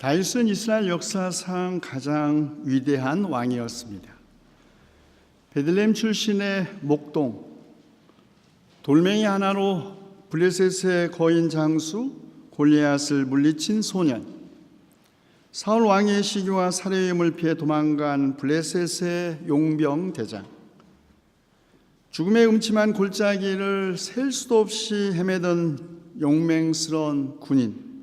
다윗은 이스라엘 역사상 가장 위대한 왕이었습니다. 베들레헴 출신의 목동, 돌멩이 하나로 블레셋의 거인 장수 골리앗을 물리친 소년, 사울 왕의 시기와 살해 위험을 피해 도망간 블레셋의 용병 대장, 죽음의 음침한 골짜기를 셀 수도 없이 헤매던 용맹스러운 군인,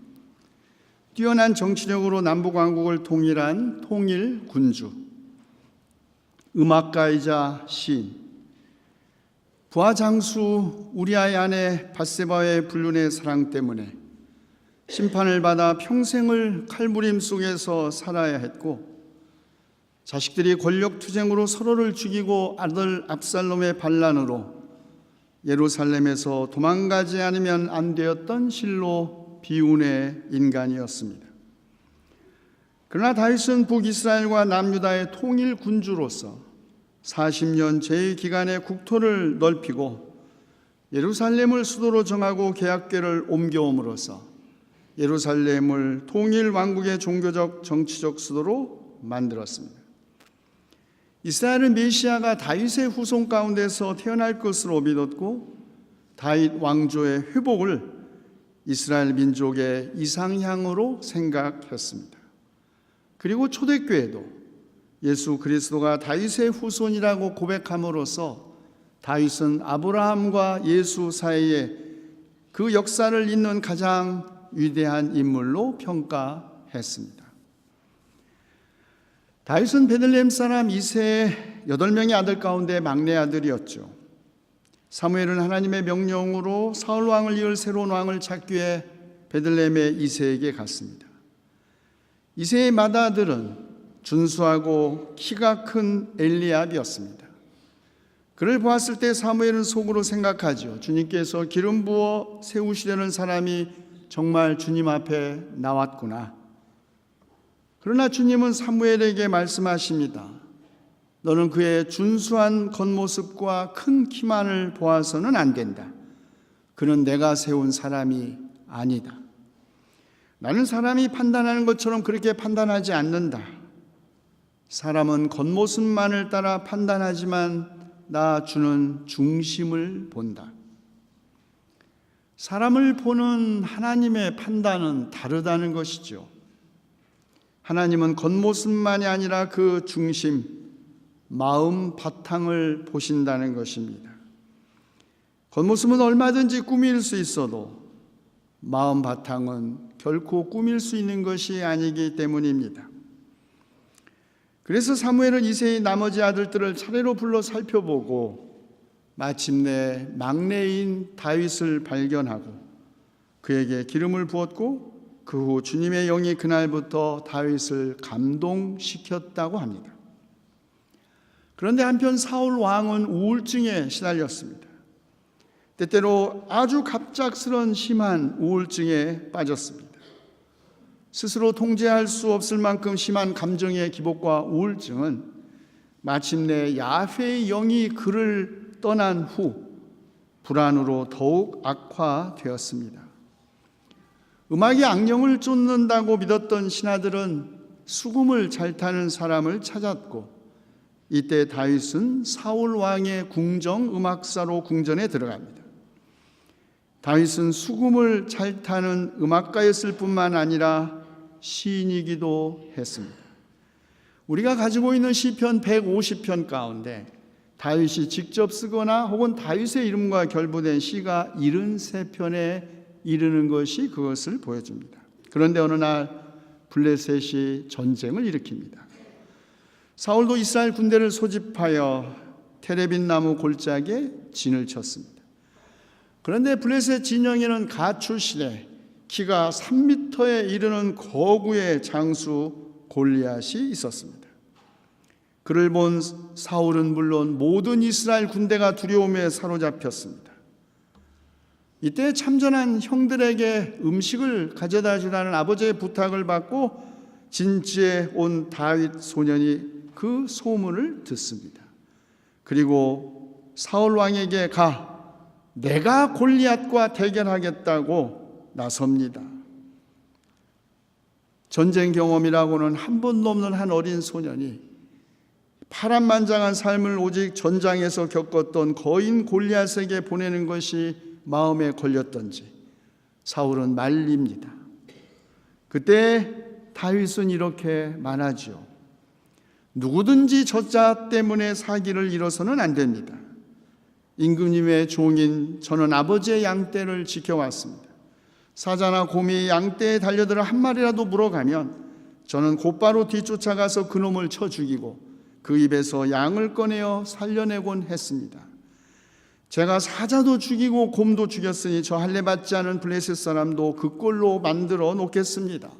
뛰어난 정치력으로 남북왕국을 통일한 통일 군주, 음악가이자 시인, 부하 장수 우리아의 아내 밧세바의 불륜의 사랑 때문에 심판을 받아 평생을 칼부림 속에서 살아야 했고, 자식들이 권력투쟁으로 서로를 죽이고 아들 압살롬의 반란으로 예루살렘에서 도망가지 않으면 안 되었던 실로 비운의 인간이었습니다. 그러나 다윗은 북이스라엘과 남유다의 통일 군주로서 40년 제의 기간에 국토를 넓히고 예루살렘을 수도로 정하고 계약궤를 옮겨옴으로써 예루살렘을 통일 왕국의 종교적 정치적 수도로 만들었습니다. 이스라엘은 메시아가 다윗의 후손 가운데서 태어날 것으로 믿었고, 다윗 왕조의 회복을 이스라엘 민족의 이상향으로 생각했습니다. 그리고 초대교회도 예수 그리스도가 다윗의 후손이라고 고백함으로써 다윗은 아브라함과 예수 사이에 그 역사를 잇는 가장 위대한 인물로 평가했습니다. 다윗은 베들레헴 사람 이새의 8명의 아들 가운데 막내 아들이었죠. 사무엘은 하나님의 명령으로 사울 왕을 이을 새로운 왕을 찾기 위해 베들레헴의 이새에게 갔습니다. 이새의 맏아들은 준수하고 키가 큰 엘리압이었습니다. 그를 보았을 때 사무엘은 속으로 생각하죠. 주님께서 기름 부어 세우시려는 사람이 정말 주님 앞에 나왔구나. 그러나 주님은 사무엘에게 말씀하십니다. 너는 그의 준수한 겉모습과 큰 키만을 보아서는 안 된다. 그는 내가 세운 사람이 아니다. 나는 사람이 판단하는 것처럼 그렇게 판단하지 않는다. 사람은 겉모습만을 따라 판단하지만 나 주는 중심을 본다. 사람을 보는 하나님의 판단은 다르다는 것이죠. 하나님은 겉모습만이 아니라 그 중심, 마음 바탕을 보신다는 것입니다. 겉모습은 얼마든지 꾸밀 수 있어도 마음 바탕은 결코 꾸밀 수 있는 것이 아니기 때문입니다. 그래서 사무엘은 이새의 나머지 아들들을 차례로 불러 살펴보고 마침내 막내인 다윗을 발견하고 그에게 기름을 부었고, 그 후 주님의 영이 그날부터 다윗을 감동시켰다고 합니다. 그런데 한편 사울 왕은 우울증에 시달렸습니다. 때때로 아주 갑작스런 심한 우울증에 빠졌습니다. 스스로 통제할 수 없을 만큼 심한 감정의 기복과 우울증은 마침내 야훼의 영이 그를 떠난 후 불안으로 더욱 악화되었습니다. 음악이 악령을 쫓는다고 믿었던 신하들은 수금을 잘 타는 사람을 찾았고, 이때 다윗은 사울 왕의 궁정 음악사로 궁전에 들어갑니다. 다윗은 수금을 잘 타는 음악가였을 뿐만 아니라 시인이기도 했습니다. 우리가 가지고 있는 시편 150편 가운데 다윗이 직접 쓰거나 혹은 다윗의 이름과 결부된 시가 73편에 이르는 것이 그것을 보여줍니다. 그런데 어느 날 블레셋이 전쟁을 일으킵니다. 사울도 이스라엘 군대를 소집하여 테레빈 나무 골짜기에 진을 쳤습니다. 그런데 블레셋 진영에는 갓 출신의 키가 3m에 이르는 거구의 장수 골리앗이 있었습니다. 그를 본 사울은 물론 모든 이스라엘 군대가 두려움에 사로잡혔습니다. 이때 참전한 형들에게 음식을 가져다 주라는 아버지의 부탁을 받고 진지에 온 다윗 소년이 그 소문을 듣습니다. 그리고 사울 왕에게 가 내가 골리앗과 대결하겠다고 나섭니다. 전쟁 경험이라고는 한 번도 없는 한 어린 소년이 파란만장한 삶을 오직 전장에서 겪었던 거인 골리앗에게 보내는 것이 마음에 걸렸던지 사울은 말립니다. 그때 다윗은 이렇게 말하지요. 누구든지 저 자 때문에 사기를 잃어서는 안 됩니다. 임금님의 종인 저는 아버지의 양떼를 지켜왔습니다. 사자나 곰이 양떼에 달려들어 한 마리라도 물어가면 저는 곧바로 뒤쫓아가서 그놈을 쳐 죽이고 그 입에서 양을 꺼내어 살려내곤 했습니다. 제가 사자도 죽이고 곰도 죽였으니 저 할례 받지 않은 블레셋 사람도 그 꼴로 만들어 놓겠습니다.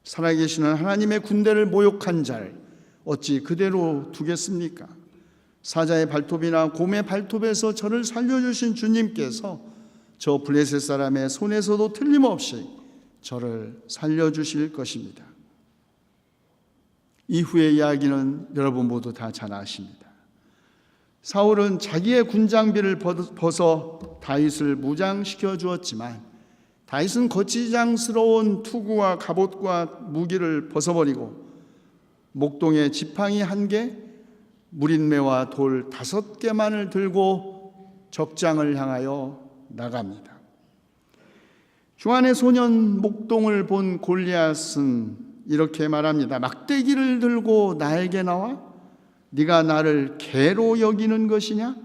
살아계시는 하나님의 군대를 모욕한 자를 어찌 그대로 두겠습니까? 사자의 발톱이나 곰의 발톱에서 저를 살려주신 주님께서 저 블레셋 사람의 손에서도 틀림없이 저를 살려주실 것입니다. 이후의 이야기는 여러분 모두 다 잘 아십니다. 사울은 자기의 군장비를 벗어 다윗을 무장시켜 주었지만 다윗은 거치장스러운 투구와 갑옷과 무기를 벗어버리고 목동에 지팡이 1개, 무린매와 돌 5개만을 들고 적장을 향하여 나갑니다. 흉안의 소년 목동을 본 골리앗은 이렇게 말합니다. 막대기를 들고 나에게 나와? 네가 나를 개로 여기는 것이냐?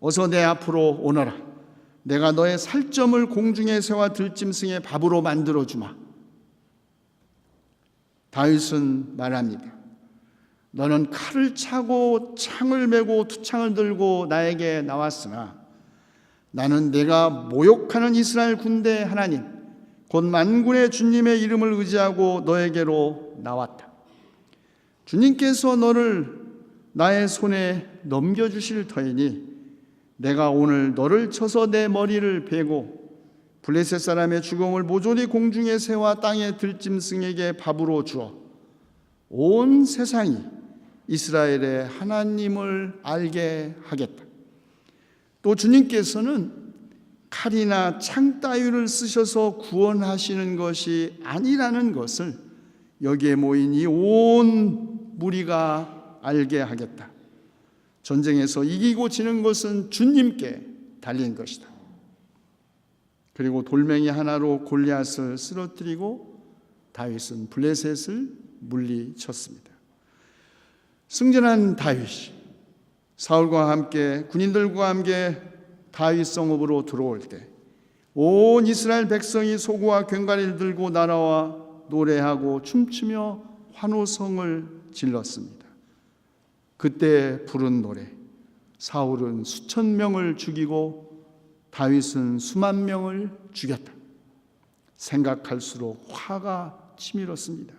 어서 내 앞으로 오너라. 내가 너의 살점을 공중에 세워 들짐승의 밥으로 만들어 주마. 다윗은 말합니다. 너는 칼을 차고 창을 메고 투창을 들고 나에게 나왔으나 나는 내가 모욕하는 이스라엘 군대 하나님 곧 만군의 주님의 이름을 의지하고 너에게로 나왔다. 주님께서 너를 나의 손에 넘겨주실 터이니 내가 오늘 너를 쳐서 내 머리를 베고 블레셋 사람의 죽음을 모조리 공중에 새와 땅의 들짐승에게 밥으로 주어 온 세상이 이스라엘의 하나님을 알게 하겠다. 또 주님께서는 칼이나 창 따위를 쓰셔서 구원하시는 것이 아니라는 것을 여기에 모인 이 온 무리가 알게 하겠다. 전쟁에서 이기고 지는 것은 주님께 달린 것이다. 그리고 돌멩이 하나로 골리앗을 쓰러뜨리고 다윗은 블레셋을 물리쳤습니다. 승전한 다윗이 사울과 함께 군인들과 함께 다윗 성읍으로 들어올 때 온 이스라엘 백성이 소구와 괭과리를 들고 날아와 노래하고 춤추며 환호성을 질렀습니다. 그때 부른 노래, 사울은 수천 명을 죽이고 다윗은 수만 명을 죽였다. 생각할수록 화가 치밀었습니다.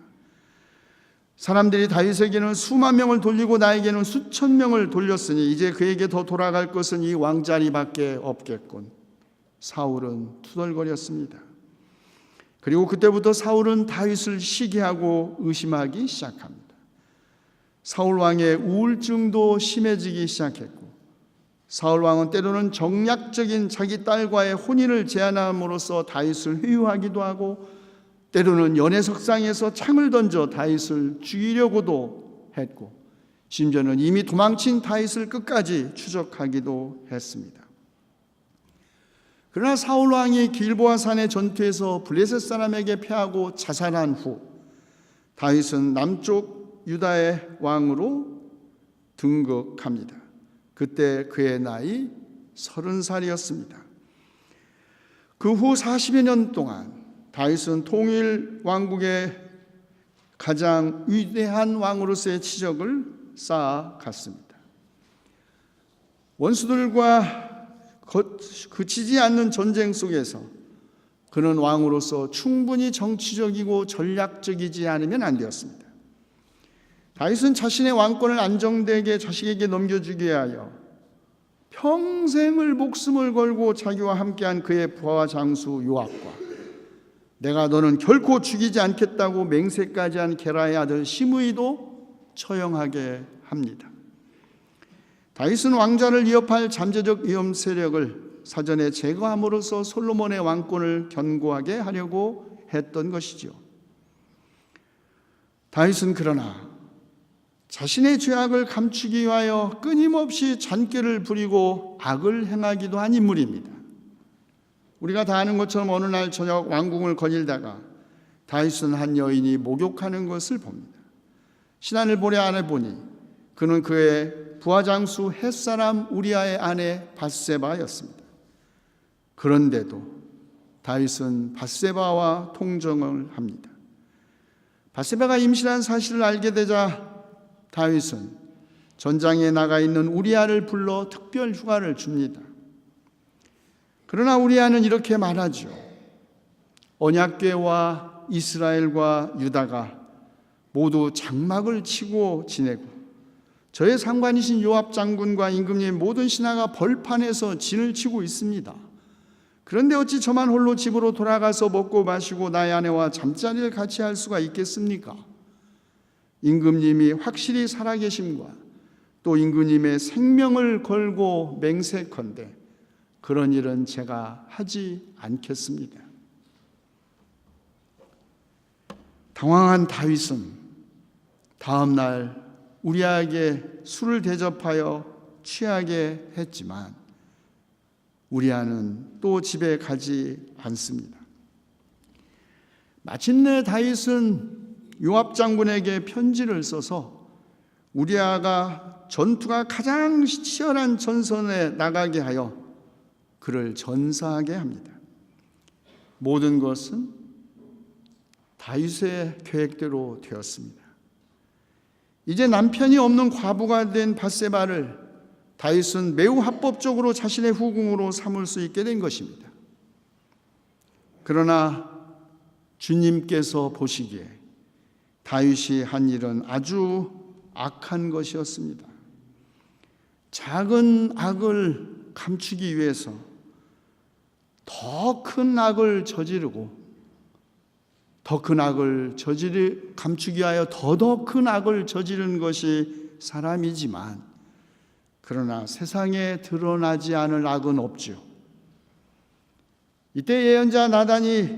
사람들이 다윗에게는 수만 명을 돌리고 나에게는 수천 명을 돌렸으니 이제 그에게 더 돌아갈 것은 이 왕자리밖에 없겠군. 사울은 투덜거렸습니다. 그리고 그때부터 사울은 다윗을 시기하고 의심하기 시작합니다. 사울 왕의 우울증도 심해지기 시작했고 사울 왕은 때로는 정략적인 자기 딸과의 혼인을 제안함으로써 다윗을 회유하기도 하고 때로는 연회석상에서 창을 던져 다윗을 죽이려고도 했고 심지어는 이미 도망친 다윗을 끝까지 추적하기도 했습니다. 그러나 사울 왕이 길보아 산의 전투에서 블레셋 사람에게 패하고 자살한 후 다윗은 남쪽 유다의 왕으로 등극합니다. 그때 그의 나이 30살이었습니다. 그 후 40여 년 동안 다윗은 통일 왕국의 가장 위대한 왕으로서의 치적을 쌓아갔습니다. 원수들과 그치지 않는 전쟁 속에서 그는 왕으로서 충분히 정치적이고 전략적이지 않으면 안 되었습니다. 다윗은 자신의 왕권을 안정되게 자식에게 넘겨주기 위하여 평생을 목숨을 걸고 자기와 함께한 그의 부하와 장수 요압과 내가 너는 결코 죽이지 않겠다고 맹세까지 한 게라의 아들 시므이도 처형하게 합니다. 다윗은 왕자를 위협할 잠재적 위험 세력을 사전에 제거함으로써 솔로몬의 왕권을 견고하게 하려고 했던 것이죠. 다윗은 그러나 자신의 죄악을 감추기 위하여 끊임없이 잔꾀를 부리고 악을 행하기도 한 인물입니다. 우리가 다 아는 것처럼 어느 날 저녁 왕궁을 거닐다가 다윗은 한 여인이 목욕하는 것을 봅니다. 신하를 보려 안에 보니 그는 그의 부하장수 햇사람 우리아의 아내 밧세바였습니다. 그런데도 다윗은 밧세바와 통정을 합니다. 밧세바가 임신한 사실을 알게 되자 다윗은 전장에 나가 있는 우리아를 불러 특별 휴가를 줍니다. 그러나 우리아는 이렇게 말하죠. 언약궤와 이스라엘과 유다가 모두 장막을 치고 지내고 저의 상관이신 요압 장군과 임금님 모든 신하가 벌판에서 진을 치고 있습니다. 그런데 어찌 저만 홀로 집으로 돌아가서 먹고 마시고 나의 아내와 잠자리를 같이 할 수가 있겠습니까? 임금님이 확실히 살아계심과 또 임금님의 생명을 걸고 맹세컨대 그런 일은 제가 하지 않겠습니다. 당황한 다윗은 다음 날 우리아에게 술을 대접하여 취하게 했지만 우리아는 또 집에 가지 않습니다. 마침내 다윗은 요압 장군에게 편지를 써서 우리아가 전투가 가장 치열한 전선에 나가게 하여 그를 전사하게 합니다. 모든 것은 다윗의 계획대로 되었습니다. 이제 남편이 없는 과부가 된 밧세바를 다윗은 매우 합법적으로 자신의 후궁으로 삼을 수 있게 된 것입니다. 그러나 주님께서 보시기에 다윗이 한 일은 아주 악한 것이었습니다. 작은 악을 감추기 위해서 더 큰 악을 저지르고 더 큰 악을 감추기 위하여 더 큰 악을 저지른 것이 사람이지만 그러나 세상에 드러나지 않을 악은 없죠. 이때 예언자 나단이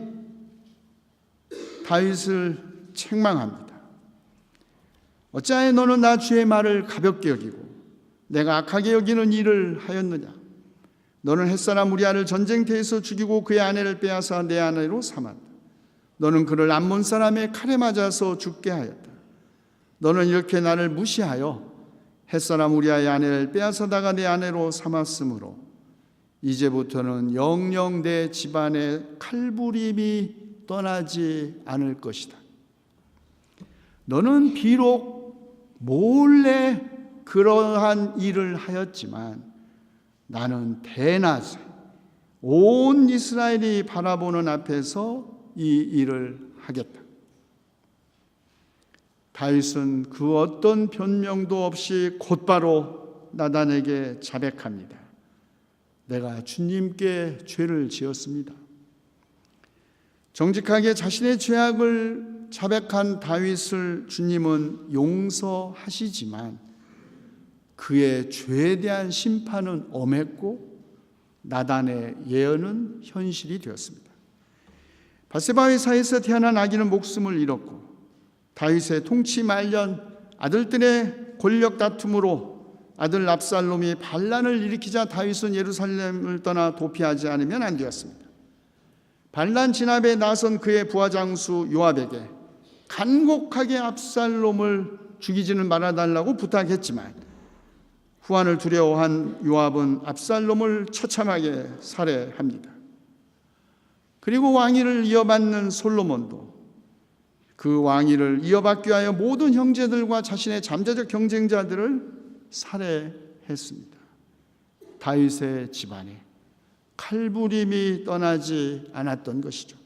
다윗을 책망합니다. 어찌하여 너는 나 주의 말을 가볍게 여기고 내가 악하게 여기는 일을 하였느냐? 너는 햇사람 우리아를 전쟁터에서 죽이고 그의 아내를 빼앗아 내 아내로 삼았다. 너는 그를 암몬 사람의 칼에 맞아서 죽게 하였다. 너는 이렇게 나를 무시하여 햇사람 우리아의 아내를 빼앗아다가 내 아내로 삼았으므로 이제부터는 영영 내 집안에 칼부림이 떠나지 않을 것이다. 너는 비록 몰래 그러한 일을 하였지만 나는 대낮에 온 이스라엘이 바라보는 앞에서 이 일을 하겠다. 다윗은 그 어떤 변명도 없이 곧바로 나단에게 자백합니다. 내가 주님께 죄를 지었습니다. 정직하게 자신의 죄악을 자백한 다윗을 주님은 용서하시지만 그의 죄에 대한 심판은 엄했고 나단의 예언은 현실이 되었습니다. 밧세바의 사이에서 태어난 아기는 목숨을 잃었고 다윗의 통치 말년 아들들의 권력 다툼으로 아들 압살롬이 반란을 일으키자 다윗은 예루살렘을 떠나 도피하지 않으면 안 되었습니다. 반란 진압에 나선 그의 부하장수 요압에게 간곡하게 압살롬을 죽이지는 말아달라고 부탁했지만 후환을 두려워한 요압은 압살롬을 처참하게 살해합니다. 그리고 왕위를 이어받는 솔로몬도 그 왕위를 이어받기 위하여 모든 형제들과 자신의 잠재적 경쟁자들을 살해했습니다. 다윗의 집안에 칼부림이 떠나지 않았던 것이죠.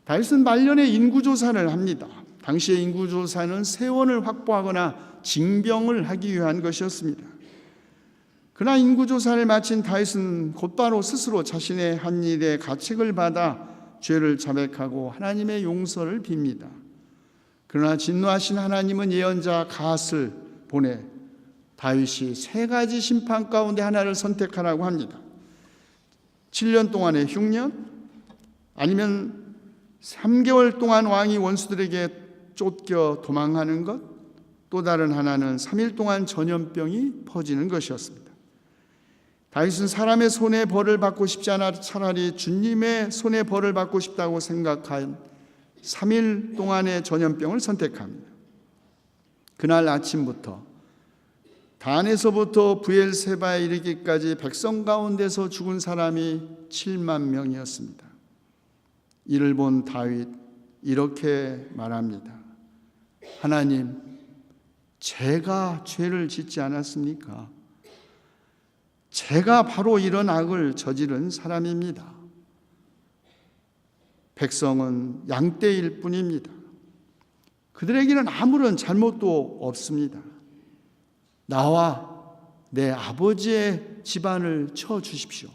다윗은 말년에 인구조사를 합니다. 당시의 인구조사는 세원을 확보하거나 징병을 하기 위한 것이었습니다. 그러나 인구조사를 마친 다윗은 곧바로 스스로 자신의 한 일에 가책을 받아 죄를 자백하고 하나님의 용서를 빕니다. 그러나 진노하신 하나님은 예언자 갓을 보내 다윗이 3가지 심판 가운데 하나를 선택하라고 합니다. 7년 동안의 흉년, 아니면 3개월 동안 왕이 원수들에게 쫓겨 도망하는 것, 또 다른 하나는 3일 동안 전염병이 퍼지는 것이었습니다. 다윗은 사람의 손에 벌을 받고 싶지 않아 차라리 주님의 손에 벌을 받고 싶다고 생각한 3일 동안의 전염병을 선택합니다. 그날 아침부터 단에서부터 브엘세바에 이르기까지 백성 가운데서 죽은 사람이 7만 명이었습니다. 이를 본 다윗 이렇게 말합니다. 하나님, 제가 죄를 짓지 않았습니까? 제가 바로 이런 악을 저지른 사람입니다. 백성은 양떼일 뿐입니다. 그들에게는 아무런 잘못도 없습니다. 나와 내 아버지의 집안을 쳐 주십시오.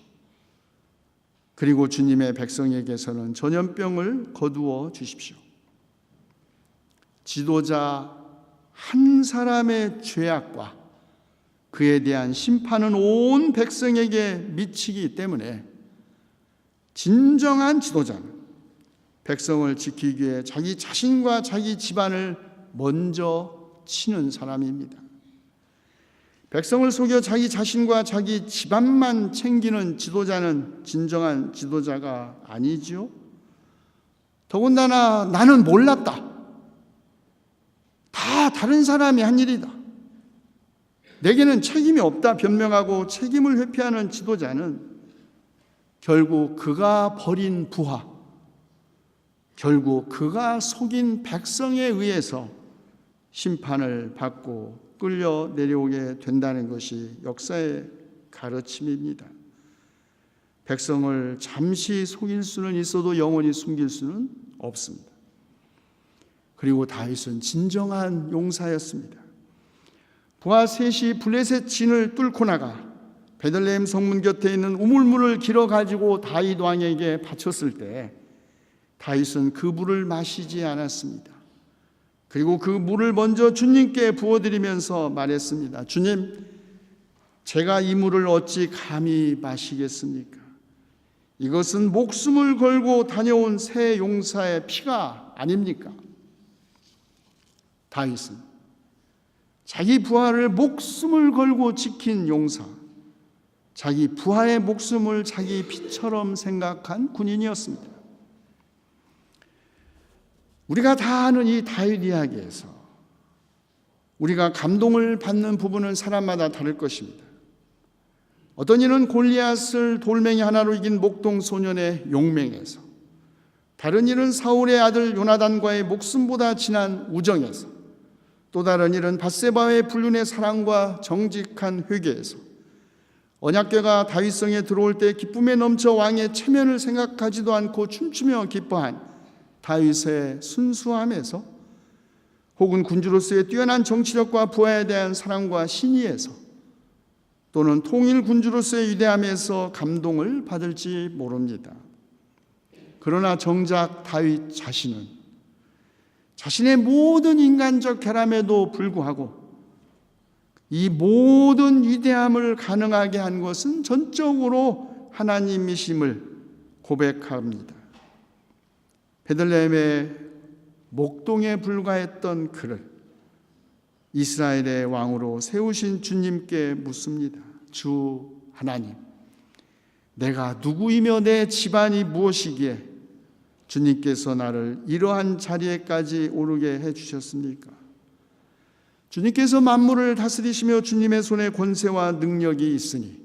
그리고 주님의 백성에게서는 전염병을 거두어 주십시오. 지도자 한 사람의 죄악과 그에 대한 심판은 온 백성에게 미치기 때문에 진정한 지도자는 백성을 지키기 위해 자기 자신과 자기 집안을 먼저 치는 사람입니다. 백성을 속여 자기 자신과 자기 집안만 챙기는 지도자는 진정한 지도자가 아니지요. 더군다나 나는 몰랐다. 다 다른 사람이 한 일이다. 내게는 책임이 없다 변명하고 책임을 회피하는 지도자는 결국 그가 벌인 부하, 결국 그가 속인 백성에 의해서 심판을 받고 끌려 내려오게 된다는 것이 역사의 가르침입니다. 백성을 잠시 속일 수는 있어도 영원히 숨길 수는 없습니다. 그리고 다윗은 진정한 용사였습니다. 부하 셋이 블레셋 진을 뚫고 나가 베들레헴 성문 곁에 있는 우물물을 길어 가지고 다윗 왕에게 바쳤을 때 다윗은 그 물을 마시지 않았습니다. 그리고 그 물을 먼저 주님께 부어드리면서 말했습니다. 주님, 제가 이 물을 어찌 감히 마시겠습니까? 이것은 목숨을 걸고 다녀온 새 용사의 피가 아닙니까? 다윗은 자기 부하를 목숨을 걸고 지킨 용사, 자기 부하의 목숨을 자기 피처럼 생각한 군인이었습니다. 우리가 다 아는 이 다윗 이야기에서 우리가 감동을 받는 부분은 사람마다 다를 것입니다. 어떤 이는 골리앗을 돌멩이 하나로 이긴 목동 소년의 용맹에서, 다른 이는 사울의 아들 요나단과의 목숨보다 진한 우정에서, 또 다른 이는 밧세바의 불륜의 사랑과 정직한 회개에서, 언약궤가 다윗성에 들어올 때 기쁨에 넘쳐 왕의 체면을 생각하지도 않고 춤추며 기뻐한 다윗의 순수함에서, 혹은 군주로서의 뛰어난 정치력과 부하에 대한 사랑과 신의에서, 또는 통일 군주로서의 위대함에서 감동을 받을지 모릅니다. 그러나 정작 다윗 자신은 자신의 모든 인간적 결함에도 불구하고 이 모든 위대함을 가능하게 한 것은 전적으로 하나님이심을 고백합니다. 베들레헴의 목동에 불과했던 그를 이스라엘의 왕으로 세우신 주님께 묻습니다. 주 하나님, 내가 누구이며 내 집안이 무엇이기에 주님께서 나를 이러한 자리에까지 오르게 해주셨습니까? 주님께서 만물을 다스리시며 주님의 손에 권세와 능력이 있으니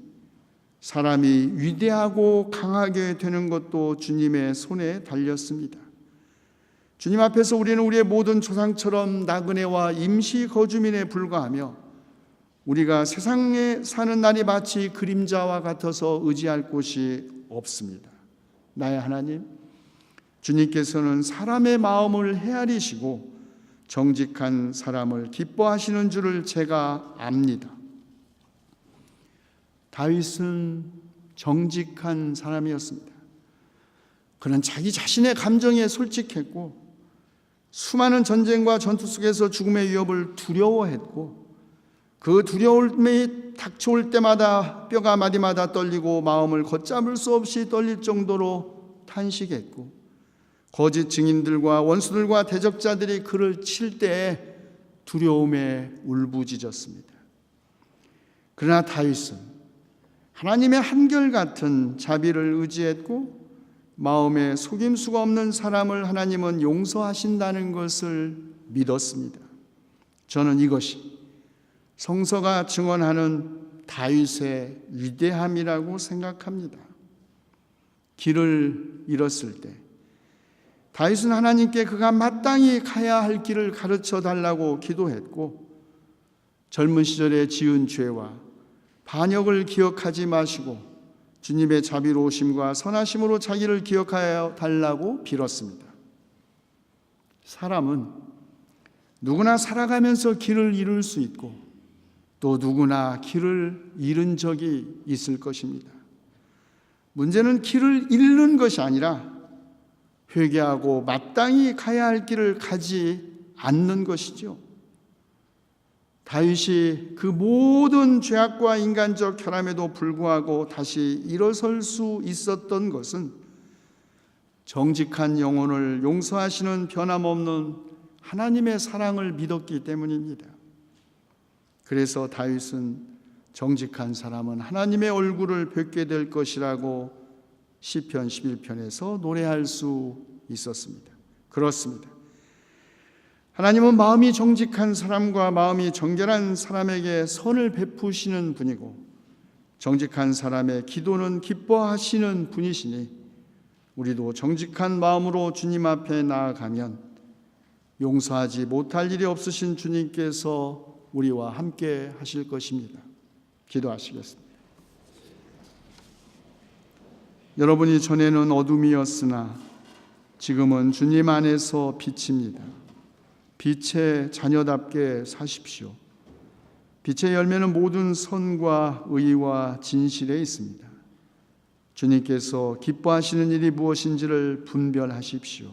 사람이 위대하고 강하게 되는 것도 주님의 손에 달렸습니다. 주님 앞에서 우리는 우리의 모든 조상처럼 나그네와 임시 거주민에 불과하며 우리가 세상에 사는 날이 마치 그림자와 같아서 의지할 곳이 없습니다. 나의 하나님, 주님께서는 사람의 마음을 헤아리시고 정직한 사람을 기뻐하시는 줄을 제가 압니다. 다윗은 정직한 사람이었습니다. 그는 자기 자신의 감정에 솔직했고 수많은 전쟁과 전투 속에서 죽음의 위협을 두려워했고 그 두려움이 닥쳐올 때마다 뼈가 마디마다 떨리고 마음을 걷잡을 수 없이 떨릴 정도로 탄식했고 거짓 증인들과 원수들과 대적자들이 그를 칠 때에 두려움에 울부짖었습니다. 그러나 다윗은 하나님의 한결같은 자비를 의지했고 마음에 속임수가 없는 사람을 하나님은 용서하신다는 것을 믿었습니다. 저는 이것이 성서가 증언하는 다윗의 위대함이라고 생각합니다. 길을 잃었을 때 다윗은 하나님께 그가 마땅히 가야 할 길을 가르쳐 달라고 기도했고, 젊은 시절에 지은 죄와 반역을 기억하지 마시고 주님의 자비로우심과 선하심으로 자기를 기억하여 달라고 빌었습니다. 사람은 누구나 살아가면서 길을 잃을 수 있고 또 누구나 길을 잃은 적이 있을 것입니다. 문제는 길을 잃는 것이 아니라 회개하고 마땅히 가야 할 길을 가지 않는 것이죠. 다윗이 그 모든 죄악과 인간적 결함에도 불구하고 다시 일어설 수 있었던 것은 정직한 영혼을 용서하시는 변함없는 하나님의 사랑을 믿었기 때문입니다. 그래서 다윗은 정직한 사람은 하나님의 얼굴을 뵙게 될 것이라고 시편 11편에서 노래할 수 있었습니다. 그렇습니다. 하나님은 마음이 정직한 사람과 마음이 정결한 사람에게 선을 베푸시는 분이고 정직한 사람의 기도는 기뻐하시는 분이시니 우리도 정직한 마음으로 주님 앞에 나아가면 용서하지 못할 일이 없으신 주님께서 우리와 함께 하실 것입니다. 기도하시겠습니다. 여러분이 전에는 어둠이었으나 지금은 주님 안에서 빛입니다. 빛의 자녀답게 사십시오. 빛의 열매는 모든 선과 의와 진실에 있습니다. 주님께서 기뻐하시는 일이 무엇인지를 분별하십시오.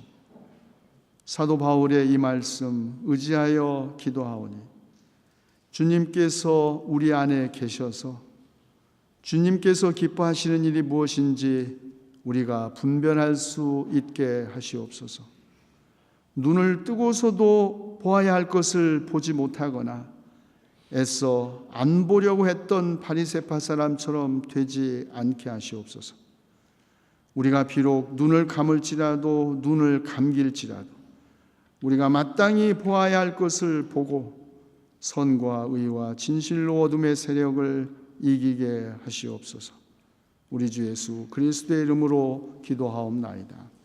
사도 바울의 이 말씀 의지하여 기도하오니 주님께서 우리 안에 계셔서 주님께서 기뻐하시는 일이 무엇인지 우리가 분별할 수 있게 하시옵소서. 눈을 뜨고서도 보아야 할 것을 보지 못하거나 애써 안 보려고 했던 바리새파 사람처럼 되지 않게 하시옵소서. 우리가 비록 눈을 감을지라도 눈을 감길지라도 우리가 마땅히 보아야 할 것을 보고 선과 의와 진실로 어둠의 세력을 이기게 하시옵소서. 우리 주 예수 그리스도의 이름으로 기도하옵나이다.